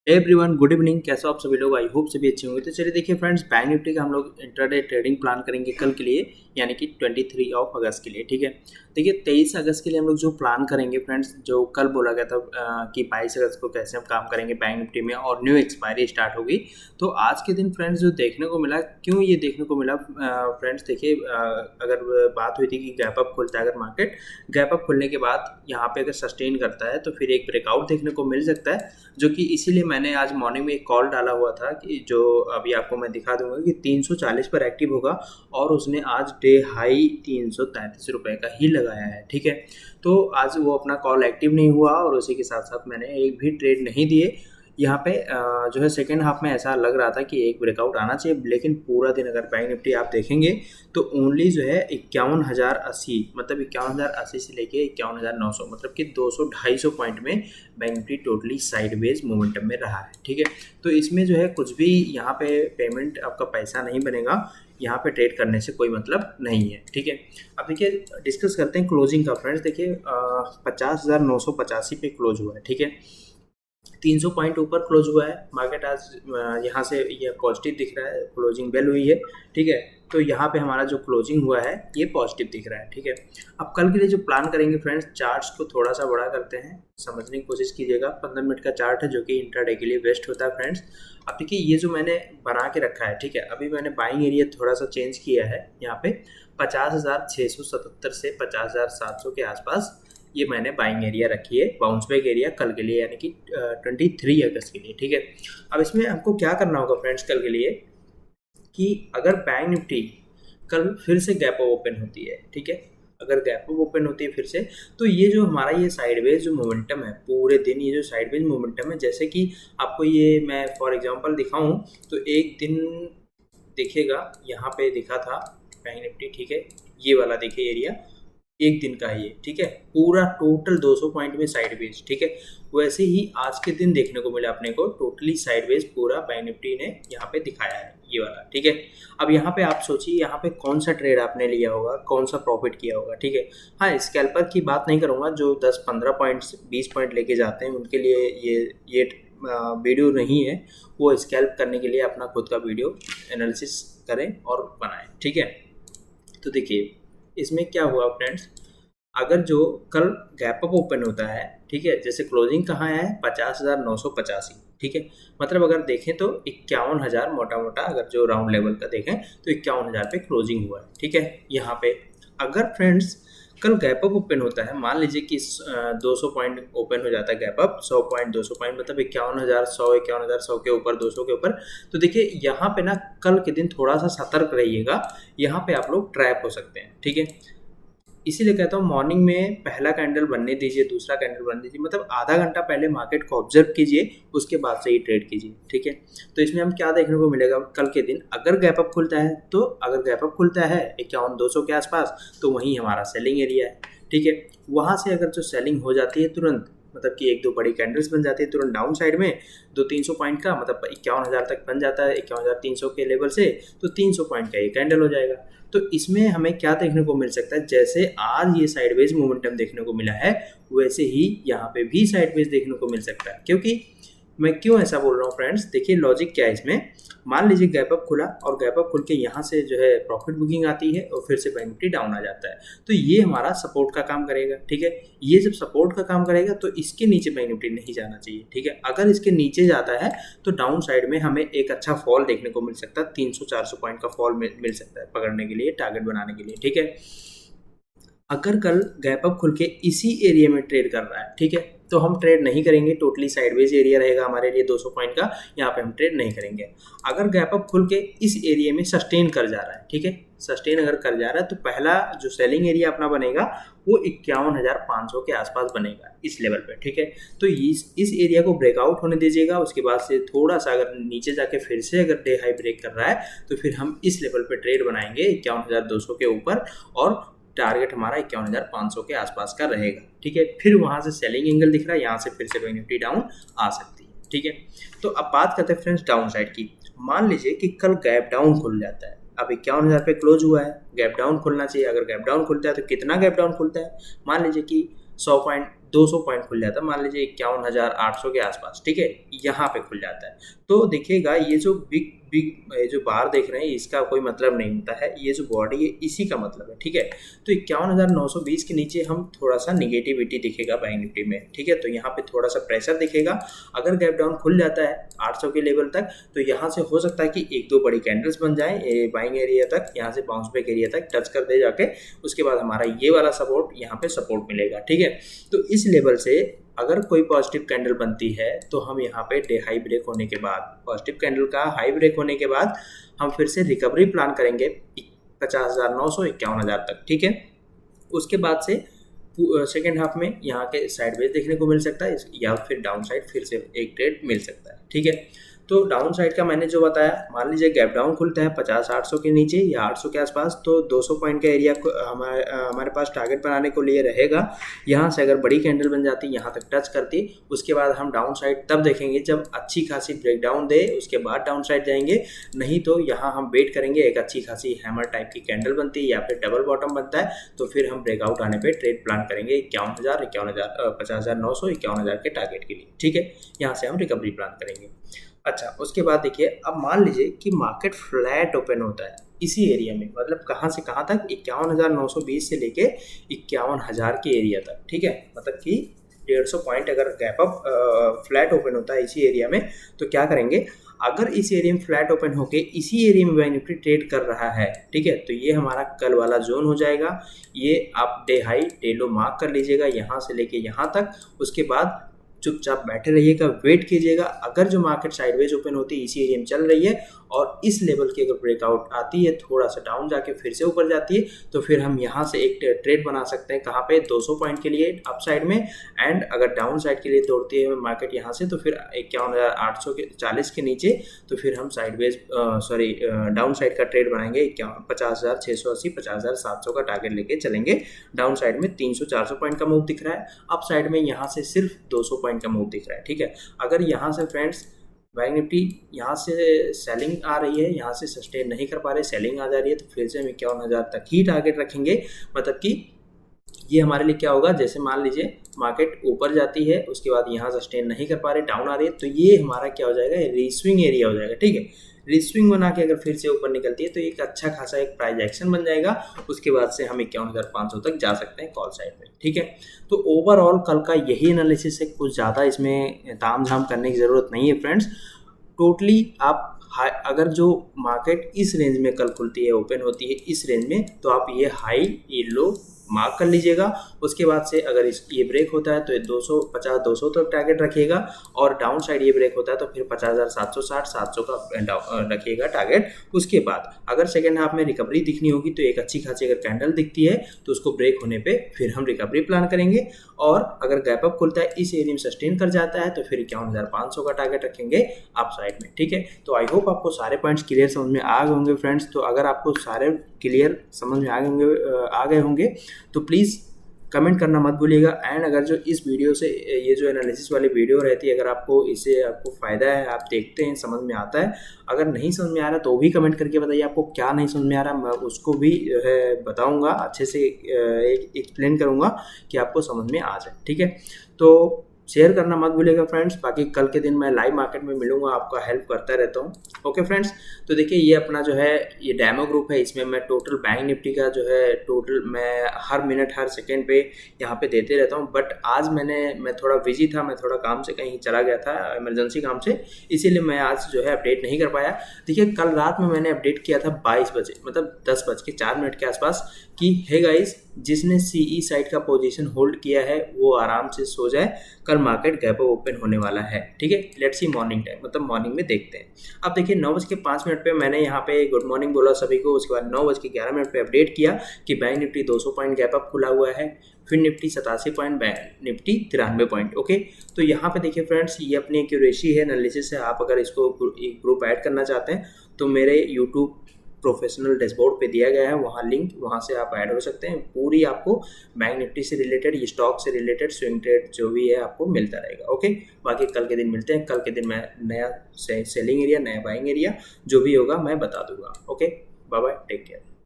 Everyone good evening. कैसे हो आप सभी लोग? आई होप सभी अच्छे होंगे। तो चलिए देखिए फ्रेंड्स, बैंक निफ्टी का हम लोग इंट्राडे ट्रेडिंग प्लान करेंगे कल के लिए, यानी कि 23 ऑफ अगस्त के लिए। ठीक है, देखिए 23 अगस्त के लिए हम लोग जो प्लान करेंगे फ्रेंड्स, जो कल बोला गया था कि 22 अगस्त को कैसे हम काम करेंगे बैंक निफ्टी में और न्यू एक्सपायरी स्टार्ट होगी। तो आज के दिन फ्रेंड्स जो देखने को मिला, क्यों ये देखने को मिला फ्रेंड्स, देखिए अगर बात हुई थी कि गैप अप खुलता है, अगर मार्केट गैप अप खुलने के बाद यहाँ पे अगर सस्टेन करता है तो फिर एक ब्रेकआउट देखने को मिल सकता है, जो कि इसीलिए मैंने आज मॉर्निंग में एक कॉल डाला हुआ था कि जो अभी आपको मैं दिखा दूंगा कि 340 पर एक्टिव होगा और उसने आज डे हाई 333 रुपये का ही लगाया है। ठीक है, तो आज वो अपना कॉल एक्टिव नहीं हुआ और उसी के साथ साथ मैंने एक भी ट्रेड नहीं दिए। यहाँ पे जो है सेकेंड हाफ में ऐसा लग रहा था कि एक ब्रेकआउट आना चाहिए, लेकिन पूरा दिन अगर बैंक निफ्टी आप देखेंगे तो ओनली जो है 51,080, मतलब 51,080 से लेके 51,900, मतलब कि 200-250 पॉइंट में bank Nifty totally sideways momentum में रहा है। ठीक है, तो इसमें जो है कुछ भी यहाँ पे पेमेंट आपका पैसा नहीं बनेगा, यहाँ पे ट्रेड करने से कोई मतलब नहीं है। ठीक है, अब देखिए डिस्कस करते हैं क्लोजिंग का फ्रेंड्स। देखिए 50,985 पे क्लोज हुआ है। ठीक है, 300 पॉइंट ऊपर क्लोज हुआ है मार्केट आज। यहाँ से ये पॉजिटिव दिख रहा है, क्लोजिंग बेल हुई है। ठीक है, तो यहाँ पे हमारा जो क्लोजिंग हुआ है ये पॉजिटिव दिख रहा है। ठीक है, अब कल के लिए जो प्लान करेंगे फ्रेंड्स, चार्ट्स को थोड़ा सा बड़ा करते हैं, समझने की कोशिश कीजिएगा। 15 मिनट का चार्ट है जो कि इंट्राडे के लिए बेस्ट होता है फ्रेंड्स। अब देखिए ये जो मैंने बना के रखा है, ठीक है, अभी मैंने बाइंग एरिया थोड़ा सा चेंज किया है। यहाँ पे 50,677 से 50,700 के आसपास ये मैंने बाइंग एरिया रखी है, बाउंस बैक एरिया कल के लिए, यानी कि 23 अगस्त के लिए। ठीक है, अब इसमें आपको क्या करना होगा फ्रेंड्स कल के लिए, कि अगर बैंक निफ्टी कल फिर से गैप अप ओपन होती है, ठीक है, अगर गैप अप ओपन होती है फिर से, तो ये जो हमारा ये साइडवेज जो मोमेंटम है पूरे दिन, ये जो साइडवेज मोमेंटम है, जैसे कि आपको ये मैं फॉर एग्जांपल दिखाऊं तो एक दिन देखिएगा यहाँ पे दिखा था बैंक निफ्टी। ठीक है, ये वाला देखिए एरिया एक दिन का है ये। ठीक है, पूरा टोटल 200 पॉइंट में साइडवेज। ठीक है, वैसे ही आज के दिन देखने को मिला अपने को टोटली साइडवेज पूरा बैंक निफ्टी ने यहाँ पे दिखाया है, ये वाला। ठीक है, अब यहाँ पे आप सोचिए यहाँ पे कौन सा ट्रेड आपने लिया होगा, कौन सा प्रॉफिट किया होगा। ठीक है, हाँ स्कैल्पर की बात नहीं करूँगा, जो 10-15 पॉइंट 20 पॉइंट लेके जाते हैं उनके लिए ये वीडियो नहीं है। वो स्कैल्प करने के लिए अपना खुद का वीडियो एनालिसिस करें और बनाएं। ठीक है, तो देखिए इसमें क्या हुआ फ्रेंड्स, अगर जो कल गैप अप ओपन होता है, ठीक है, जैसे क्लोजिंग कहाँ है 50,985। ठीक है, मतलब अगर देखें तो 51,000 मोटा मोटा, अगर जो राउंड लेवल का देखें तो 51,000 पे क्लोजिंग हुआ है। ठीक है, यहाँ पे अगर फ्रेंड्स कल गैप अप ओपन होता है, मान लीजिए कि 200 पॉइंट ओपन हो जाता है गैप अप, 100 पॉइंट 200 पॉइंट, मतलब 51,100, 51,100 के ऊपर, 200 के ऊपर, तो देखिए यहाँ पे ना कल के दिन थोड़ा सा सतर्क रहिएगा, यहाँ पे आप लोग ट्रैप हो सकते हैं। ठीक है, इसीलिए कहता हूँ मॉर्निंग में पहला कैंडल बनने दीजिए, दूसरा कैंडल बनने दीजिए, मतलब आधा घंटा पहले मार्केट को ऑब्जर्व कीजिए, उसके बाद से ही ट्रेड कीजिए। ठीक है, तो इसमें हम क्या देखने को मिलेगा कल के दिन, अगर गैप अप खुलता है, तो अगर गैप अप खुलता है 51,200 के आसपास, तो वहीं हमारा सेलिंग एरिया है। ठीक है, वहाँ से अगर जो सेलिंग हो जाती है तुरंत, मतलब कि एक दो बड़ी कैंडल्स बन जाती है तुरंत डाउन साइड में 200-300 पॉइंट का, मतलब 51,000 तक बन जाता है 51,300 के लेवल से, तो 300 पॉइंट का ये कैंडल हो जाएगा। तो इसमें हमें क्या देखने को मिल सकता है, जैसे आज ये साइडवेज मोमेंटम देखने को मिला है, वैसे ही यहाँ पे भी साइडवेज देखने को मिल सकता है। क्योंकि मैं क्यों ऐसा बोल रहा हूँ फ्रेंड्स, देखिए लॉजिक क्या है इसमें, मान लीजिए गैप अप खुला और गैप अप खुल के यहाँ से जो है प्रॉफिट बुकिंग आती है और फिर से बैंक निफ्टी डाउन आ जाता है, तो ये हमारा सपोर्ट का काम करेगा। ठीक है, ये जब सपोर्ट का काम करेगा तो इसके नीचे बैंक निफ्टी नहीं जाना चाहिए। ठीक है, अगर इसके नीचे जाता है तो डाउन साइड में हमें एक अच्छा फॉल देखने को मिल सकता है, 300-400 पॉइंट का फॉल मिल सकता है पकड़ने के लिए, टारगेट बनाने के लिए। ठीक है, अगर कल गैप अप खुल के इसी एरिया में ट्रेड कर रहा है, ठीक है, तो हम ट्रेड नहीं करेंगे, टोटली साइडवेज एरिया रहेगा हमारे लिए 200 पॉइंट का, यहाँ पे हम ट्रेड नहीं करेंगे। अगर गैप अप खुल के इस एरिया में सस्टेन कर जा रहा है, ठीक है, सस्टेन अगर कर जा रहा है, तो पहला जो सेलिंग एरिया अपना बनेगा वो 51,500 के आसपास बनेगा इस लेवल पे। ठीक है, तो इस एरिया को ब्रेकआउट होने दीजिएगा, उसके बाद से थोड़ा सा अगर नीचे जाके फिर से अगर डे हाई ब्रेक कर रहा है, तो फिर हम इस लेवल पे ट्रेड बनाएंगे 51,200 के ऊपर, और टारगेट हमारा 51,500 के आसपास का रहेगा। ठीक है, फिर वहाँ से सेलिंग एंगल दिख रहा है, यहाँ से फिर से बैंक निफ्टी डाउन आ सकती है। ठीक है, तो अब बात करते हैं फ्रेंड्स डाउन साइड की। मान लीजिए कि कल गैप डाउन खुल जाता है, अब 51,000 पे क्लोज हुआ है, गैप डाउन खुलना चाहिए। अगर गैप डाउन खुलता है तो कितना गैप डाउन खुलता है, मान लीजिए कि 100 पॉइंट 200 पॉइंट खुल जाता है, मान लीजिए 51,800 के आसपास, ठीक है, यहाँ पे खुल जाता है। तो देखिएगा ये जो बिग जो बार देख रहे हैं इसका कोई मतलब नहीं होता है, ये जो बॉडी है इसी का मतलब है, ठीक है। तो 51,920 के नीचे हम थोड़ा सा निगेटिविटी दिखेगा बैंक निफ्टी में, ठीक है। तो यहाँ पे थोड़ा सा प्रेशर दिखेगा। अगर गैप डाउन खुल जाता है 800 के लेवल तक तो यहाँ से हो सकता है कि 1-2 बड़ी कैंडल्स बन जाए बाइंग एरिया तक, यहाँ से बाउंस बैक एरिया तक टच कर दे जाके, उसके बाद हमारा ये वाला सपोर्ट यहाँ पे सपोर्ट मिलेगा, ठीक है। तो इस लेवल से अगर कोई पॉजिटिव कैंडल बनती है तो हम यहाँ पे डे हाई ब्रेक होने के बाद, पॉजिटिव कैंडल का हाई ब्रेक होने के बाद हम फिर से रिकवरी प्लान करेंगे 50,900 51,000 तक, ठीक है। उसके बाद से सेकेंड हाफ में यहाँ के साइडवेज देखने को मिल सकता है या फिर डाउन साइड फिर से एक ट्रेड मिल सकता है, ठीक है। तो डाउन साइड का मैंने जो बताया, मान लीजिए गैप डाउन खुलता है 50-800 के नीचे या 800 के आसपास, तो 200 पॉइंट का एरिया हमारे पास टारगेट बनाने को लिए रहेगा। यहाँ से अगर बड़ी कैंडल बन जाती, यहाँ तक टच करती, उसके बाद हम डाउन साइड तब देखेंगे जब अच्छी खासी ब्रेक डाउन दे, उसके बाद डाउन साइड जाएंगे। नहीं तो यहाँ हम वेट करेंगे, एक अच्छी खासी हैमर टाइप की कैंडल बनती है या फिर डबल बॉटम बनता है तो फिर हम ब्रेकआउट आने पर ट्रेड प्लान करेंगे 50,900 51,000 के टारगेट के लिए, ठीक है। यहाँ से हम रिकवरी प्लान करेंगे। अच्छा, उसके बाद देखिए, अब मान लीजिए कि मार्केट फ्लैट ओपन होता है इसी एरिया में, मतलब कहाँ से कहाँ तक, 51,920 से लेके 51,000 के एरिया तक, ठीक है। मतलब कि 150 पॉइंट अगर गैप अप फ्लैट ओपन होता है इसी एरिया में तो क्या करेंगे, अगर इस एरिया में फ्लैट ओपन होके इसी एरिया में बैंक निफ्टी ट्रेड कर रहा है, ठीक है, तो ये हमारा कल वाला जोन हो जाएगा। ये आप डे हाई डे लो मार्क कर लीजिएगा यहाँ से लेके यहाँ तक। उसके बाद चुपचाप बैठे रहिएगा, वेट कीजिएगा। अगर जो मार्केट साइडवेज ओपन होती है इसी एरिया में चल रही है और इस लेवल की अगर ब्रेकआउट आती है, थोड़ा सा डाउन जाके फिर से ऊपर जाती है, तो फिर हम यहाँ से एक ट्रेड बना सकते हैं कहाँ पे, 200 पॉइंट के लिए अप साइड में। एंड अगर डाउन साइड के लिए तोड़ती है मार्केट यहाँ से तो फिर 51,840 के नीचे, तो फिर हम साइडवेज डाउन साइड का ट्रेड बनाएंगे 50,680 50,700 का टारगेट लेके चलेंगे। डाउन साइड में 300-400 पॉइंट का मूव दिख रहा है, अप साइड में यहाँ से सिर्फ 200 पॉइंट का मूव दिख रहा है, ठीक है। अगर यहाँ से फ्रेंड्स बैंक निफ्टी यहाँ से सेलिंग आ रही है, यहाँ से सस्टेन नहीं कर पा रहे, सेलिंग आ जा रही है, तो फिर से हम 51,000 तक ही टारगेट रखेंगे। मतलब कि ये हमारे लिए क्या होगा, जैसे मान लीजिए मार्केट ऊपर जाती है, उसके बाद यहाँ सस्टेन नहीं कर पा रहे, डाउन आ रही है, तो ये हमारा क्या हो जाएगा, रीस्विंग एरिया हो जाएगा, ठीक है। रीस्विंग बना के अगर फिर से ऊपर निकलती है तो एक अच्छा खासा एक प्राइस एक्शन बन जाएगा। उसके बाद से हम 51,500 तक जा सकते हैं कॉल साइड में, ठीक है। तो ओवरऑल कल का यही एनालिसिस है, कुछ ज़्यादा इसमें ताम झाम करने की ज़रूरत नहीं है फ्रेंड्स। टोटली आप अगर जो मार्केट इस रेंज में कल खुलती है, ओपन होती है इस रेंज में, तो आप ये हाई ये लो मार्क कर लीजिएगा। उसके बाद से अगर ये ब्रेक होता है तो ये 250-200 तक टारगेट रखिएगा, और डाउन साइड ये ब्रेक होता है तो फिर 50,760 700 का रखिएगा टारगेट। उसके बाद अगर सेकेंड हाफ में रिकवरी दिखनी होगी तो एक अच्छी खासी अगर कैंडल दिखती है तो उसको ब्रेक होने पे फिर हम रिकवरी प्लान करेंगे, और अगर गैप अप खुलता है इस एरिया में सस्टेन कर जाता है तो फिर 51,500 का टारगेट रखेंगे अप साइड में, ठीक है। तो आई होप आपको सारे पॉइंट्स क्लियर समझ में आ गए होंगे फ्रेंड्स। तो अगर आपको सारे क्लियर समझ में आ गए होंगे तो प्लीज़ कमेंट करना मत भूलिएगा। एंड अगर जो इस वीडियो से ये जो एनालिसिस वाली वीडियो रहती है, अगर आपको इससे आपको फ़ायदा है, आप देखते हैं, समझ में आता है, अगर नहीं समझ में आ रहा तो भी कमेंट करके बताइए आपको क्या नहीं समझ में आ रहा, मैं उसको भी बताऊंगा, अच्छे से एक्सप्लेन करूंगा कि आपको समझ में आ जाए, ठीक है। तो शेयर करना मत भूलिएगा फ्रेंड्स। बाकी कल के दिन मैं लाइव मार्केट में मिलूंगा, आपका हेल्प करता रहता हूँ, ओके फ्रेंड्स। तो देखिए ये अपना जो है ये डेमो ग्रुप है, इसमें मैं टोटल बैंक निफ्टी का जो है टोटल मैं हर मिनट हर सेकेंड पे यहाँ पे देते रहता हूँ। बट आज मैं थोड़ा बिजी था, मैं थोड़ा काम से कहीं चला गया था, इमरजेंसी काम से, इसीलिए मैं आज जो है अपडेट नहीं कर पाया। देखिए कल रात में मैंने अपडेट किया था 22 बजे, मतलब 10:04 के आसपास, कि हे गाइस, जिसने सीई साइड का पोजीशन होल्ड किया है वो आराम से सो जाए, कल मार्केट गैप अप ओपन होने वाला है, ठीक है। लेट्स सी मॉर्निंग टाइम, मतलब मॉर्निंग में देखते हैं। अब देखिए 9:05 पे मैंने यहाँ पे गुड मॉर्निंग बोला सभी को, उसके बाद 9:11 पे अपडेट किया कि bank Nifty 200 point gap up खुला हुआ है, फिर Nifty 87 point, bank Nifty 93 point, okay. तो यहाँ पे देखिए फ्रेंड्स, ये अपनी एक्यूरेसी है, एनालिसिस है। आप अगर इसको एक ग्रुप ऐड करना चाहते हैं तो मेरे यूट्यूब प्रोफेशनल डैशबोर्ड पे दिया गया है, वहाँ लिंक, वहाँ से आप ऐड हो सकते हैं। पूरी आपको बैंक निफ्टी से रिलेटेड, स्टॉक से रिलेटेड, स्विंग ट्रेड जो भी है आपको मिलता रहेगा, ओके। बाकी कल के दिन मिलते हैं, कल के दिन मैं नया सेलिंग एरिया, नया बाइंग एरिया जो भी होगा मैं बता दूंगा, okay. Bye bye, take care.